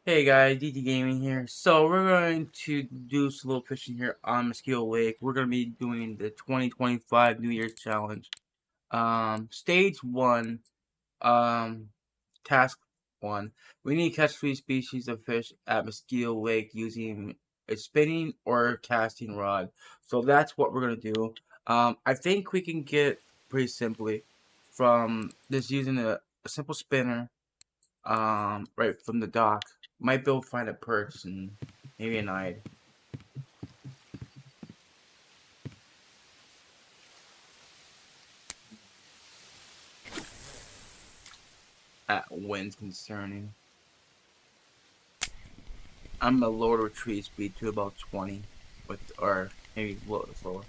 Hey guys, DT Gaming here. So we're going to do some little fishing here on Mosquito Lake. We're going to be doing the 2025 New Year's Challenge. Stage 1, um, Task 1. We need to catch 3 species of fish at Mosquito Lake using a spinning or casting rod. So that's what we're going to do. I think we can get pretty simply from just using a simple spinner right from the dock. Might be able to find a perch and maybe an eye at wind's concerning. I'm gonna lower the retreat speed to about 20 with or maybe a little slower.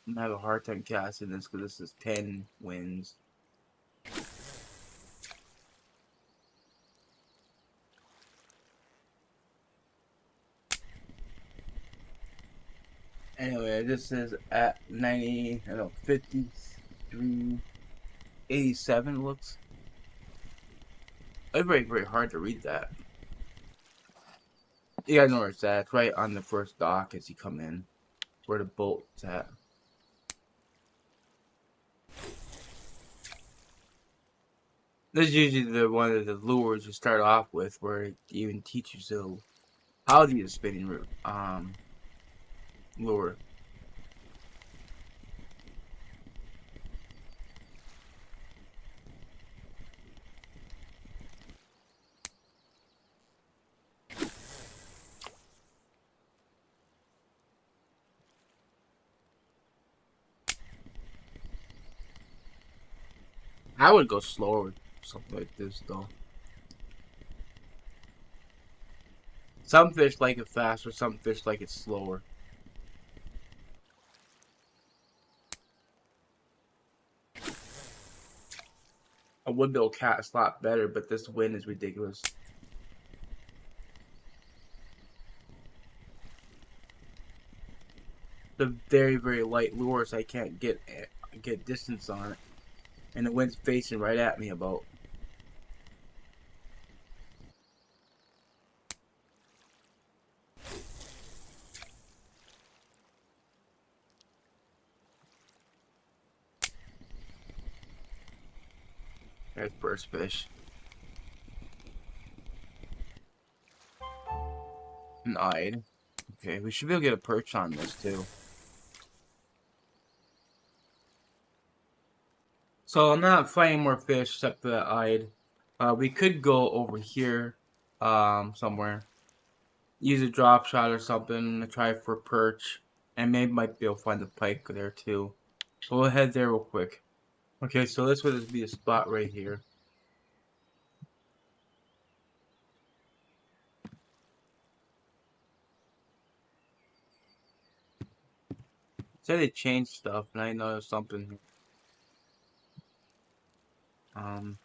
I'm gonna have a hard time casting this because this is 10 winds. Anyway, this is at 90, I don't know, 53, 87 looks. It's very, very hard to read that. You gotta know where it's at. It's right on the first dock as you come in, where the boat's at. This is usually the one of the lures you start off with, where it even teaches you how to use a spinning lure. I would go slower with something like this, though. Some fish like it faster, some fish like it slower. I would be able to cast a lot better, but this wind is ridiculous. The very, very light lures, I can't get distance on it, and the wind's facing right at me about. There's first fish. An eyed. Okay, we should be able to get a perch on this too. So I'm not finding more fish except for that eyed. We could go over here, somewhere. Use a drop shot or something to try for perch, and maybe might be able to find the pike there too. So we'll head there real quick. Okay, so this would be a spot right here. Said they changed stuff, and I noticed something. Um,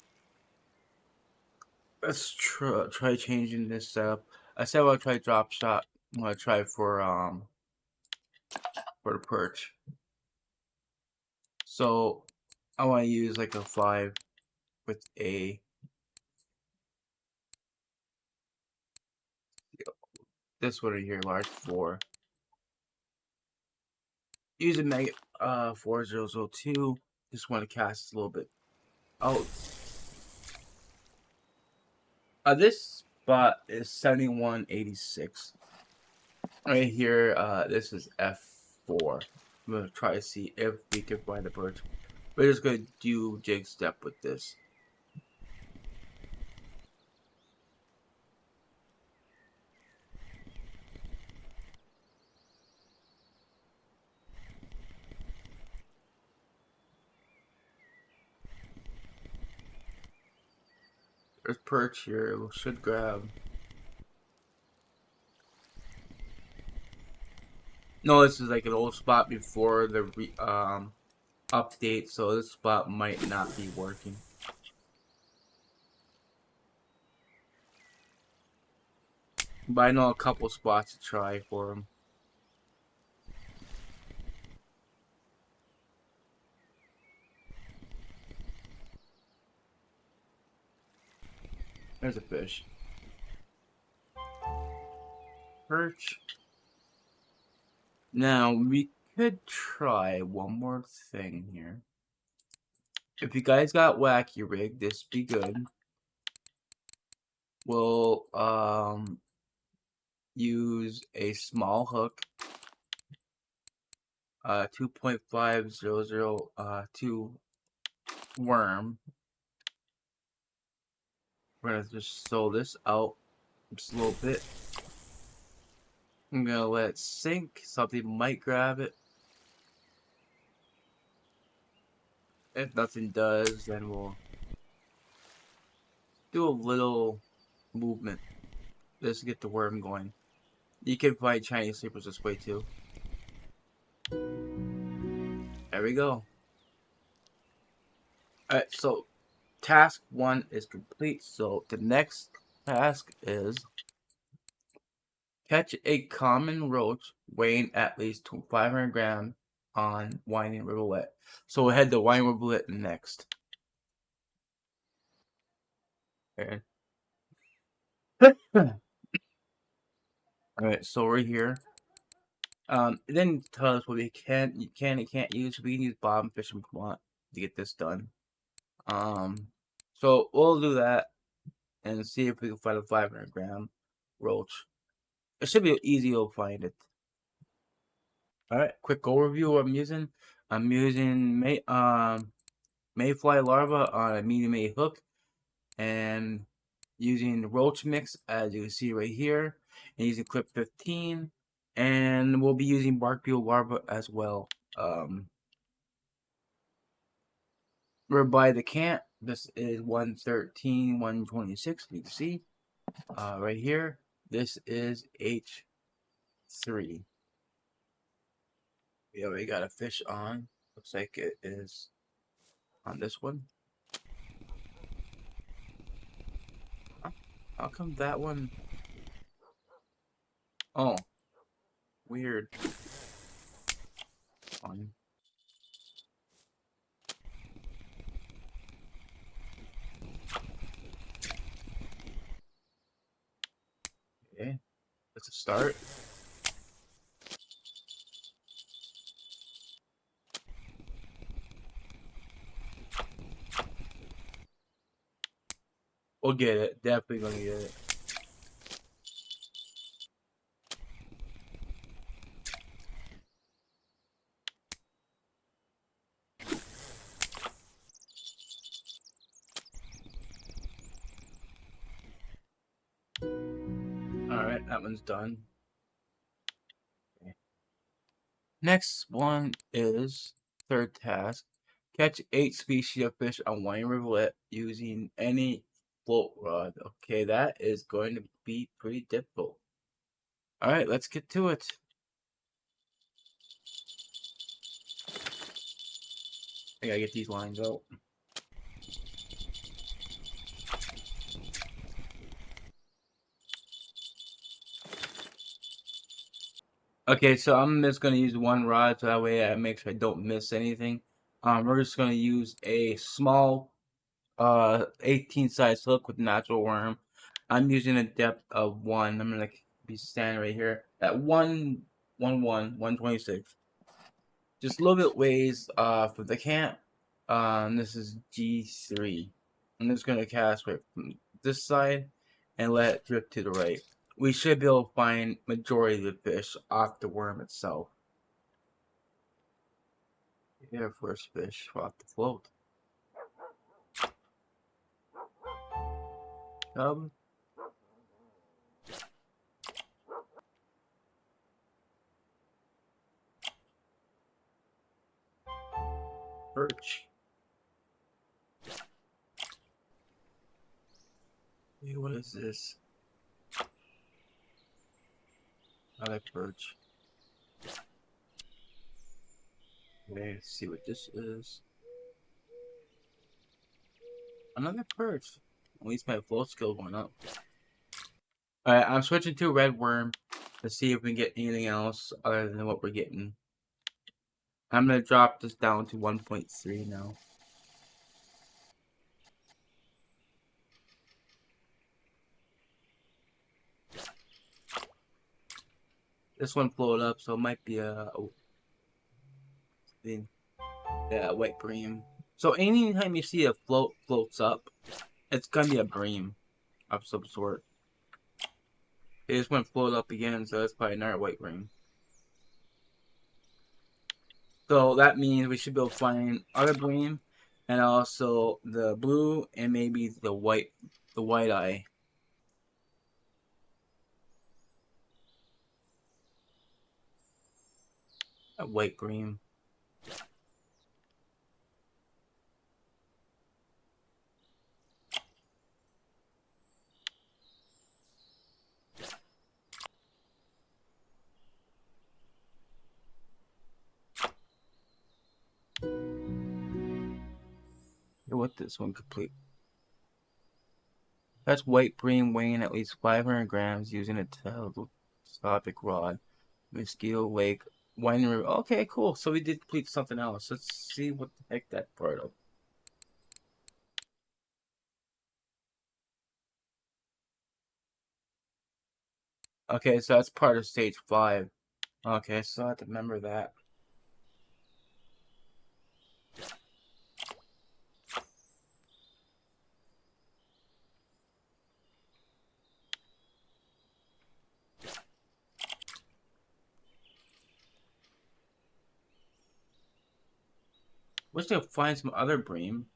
let's try changing this setup. I said I'll try drop shot. I'm gonna try for the perch. So I want to use like a 5 with a this one right here, large 4. Use a Mega 4002. Just want to cast a little bit out. This spot is 7186. Right here, this is F4. I'm gonna try to see if we can find a bird. We're just gonna do jig step with this. There's perch here. We should grab. No, this is like an old spot before the update, so this spot might not be working. But I know a couple spots to try for them. There's a fish. Perch. Now, we could try one more thing here. If you guys got wacky rig, this be good. We'll use a small hook, 2.5002 worm. We're gonna just sew this out just a little bit. I'm gonna let it sink. Something might grab it. If nothing does, then we'll do a little movement just to get the worm going. You can find Chinese sleepers this way too. There we go. Alright, so task 1 is complete. So the next task is catch a common roach weighing at least 500 grams on winding rivulet. So we'll head to winding rivulet next. Okay. Alright, so we're here. It didn't tell us what we can and can't use. We can use bottom fish if we want to get this done. So we'll do that and see if we can find a 500 gram roach. It should be easy to find it. Alright, quick overview of what I'm using. I'm using mayfly larva on a medium A hook and using the roach mix as you can see right here, and using clip 15, and we'll be using bark beetle larva as well. We're by the camp. This is 113, 126. You can see right here. This is H3. We already got a fish on. Looks like it is on this one. How come that one? Oh, weird. Fine. Okay, that's a start. We'll get it. Definitely gonna get it. Alright, that one's done. Okay. Next one is third task. Catch 8 species of fish on one rivulet using any float rod. Okay, that is going to be pretty difficult. Alright, let's get to it. I gotta get these lines out. Okay, so I'm just gonna use one rod so that way I make sure I don't miss anything. We're just gonna use a small 18 size hook with natural worm. I'm using a depth of 1. I'm gonna be standing right here at 126. Just a little bit ways from the camp. This is G3. I'm just gonna cast right from this side and let it drift to the right. We should be able to find majority of the fish off the worm itself. Here, first fish off the float. Cub. Perch. Hey, what is this? Another perch. Okay, let's see what this is. Another perch. At least my float skill went up. Alright, I'm switching to red worm to see if we can get anything else other than what we're getting. I'm gonna drop this down to 1.3 now. This one floated up, so it might be white bream. So anytime you see a floats up, it's gonna be a bream of some sort. It just went float up again, so it's probably another white bream. So that means we should be able to find other bream, and also the blue and maybe the white eye. A white bream. What this one complete? That's white bream weighing at least 500 grams using a telescopic rod. Mosquito Lake Winding River. Okay, cool. So we did complete something else. Let's see what the heck that part of. Okay, so that's part of stage 5. Okay, so I have to remember that. Wish they could find some other bream.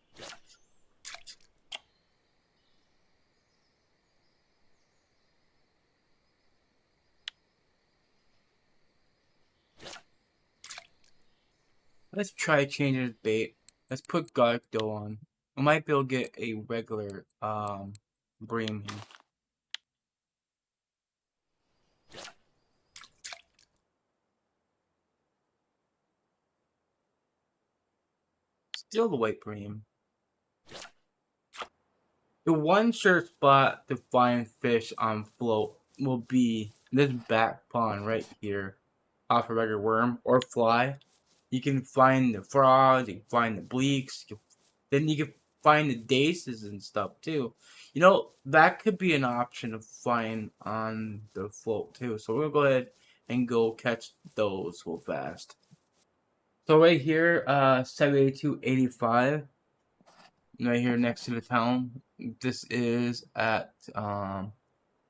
Let's try changing his bait. Let's put garlic dough on. I might be able to get a regular bream. Still the white bream. The one sure spot to find fish on float will be this back pond right here off a regular worm or fly. You can find the frogs, you can find the bleaks, then you can find the daces and stuff too. You know, that could be an option to find on the float too. So we're gonna go ahead and go catch those real fast. So right here, 78285, right here next to the town. This is at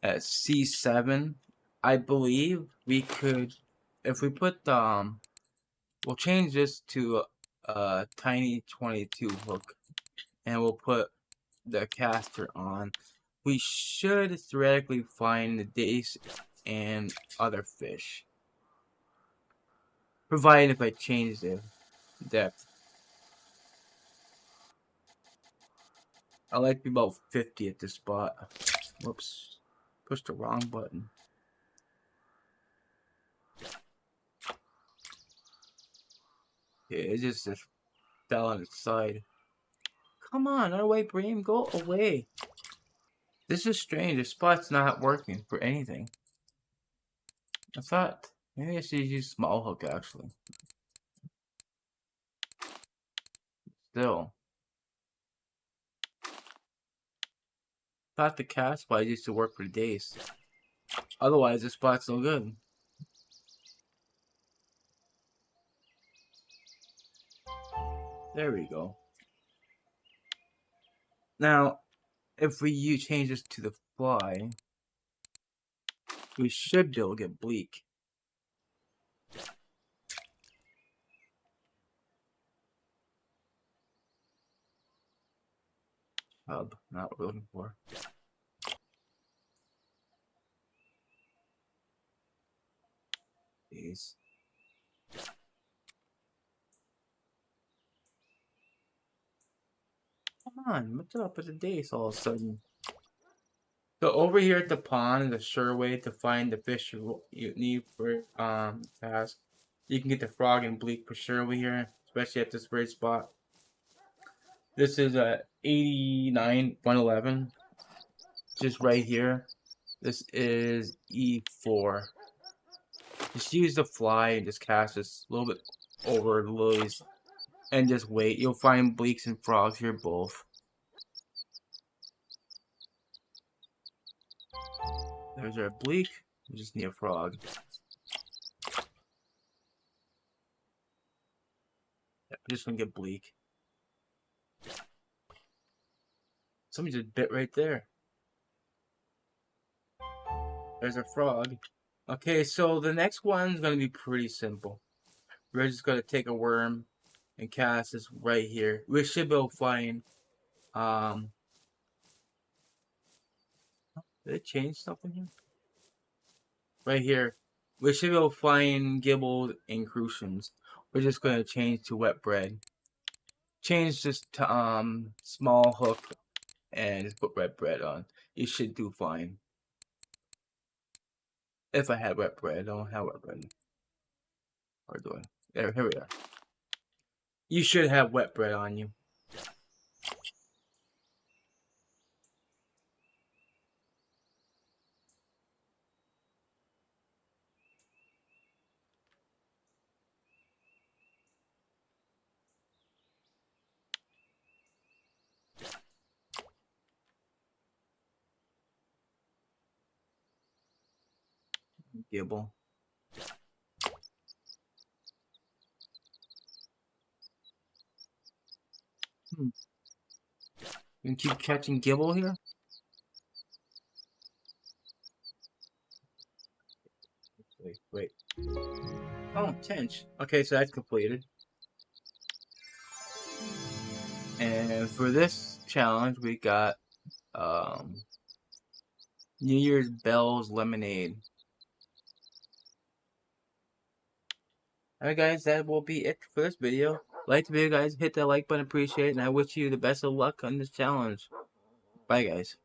C7. I believe we could, if we put we'll change this to a tiny 22 hook, and we'll put the caster on. We should theoretically find the dace and other fish, provided if I change the depth. I like to be about 50 at this spot. Whoops, pushed the wrong button. Yeah, it just fell on its side. Come on, our way, Bream, go away. This is strange. This spot's not working for anything. I thought maybe I should use small hook actually. Still, thought the cast spot used to work for days. Otherwise, this spot's no good. There we go. Now, if we change this to the fly, we should be able to get bleak. Hub, not what we're looking for. Jeez. Come on, what's up with the days all of a sudden? So over here at the pond, the sure way to find the fish you need for task. You can get the frog and bleak for sure over here, especially at this great spot. This is a 89 111, just right here. This is E4. Just use the fly and just cast this a little bit over the lilies and just wait. You'll find bleaks and frogs here both. There's our bleak. We just need a frog. I'm just gonna get bleak. Somebody just bit right there. There's a frog. Okay, so the next one's gonna be pretty simple. We're just gonna take a worm and cast this right here. We should be able to find did it change something here? Right here. We should be able to find gibbled and crucians. We're just gonna change to wet bread. Change this to small hook and just put wet bread on. You should do fine. If I had wet bread, I don't have wet bread. Or do I? There, here we are. You should have wet bread on you. Gibble. Hmm. You can keep catching gibble here? Wait. Oh, Tench. Okay, so that's completed. And for this challenge, we got New Year's Bells Lemonade. Alright guys, that will be it for this video. Like the video guys, hit that like button, appreciate it, and I wish you the best of luck on this challenge. Bye guys.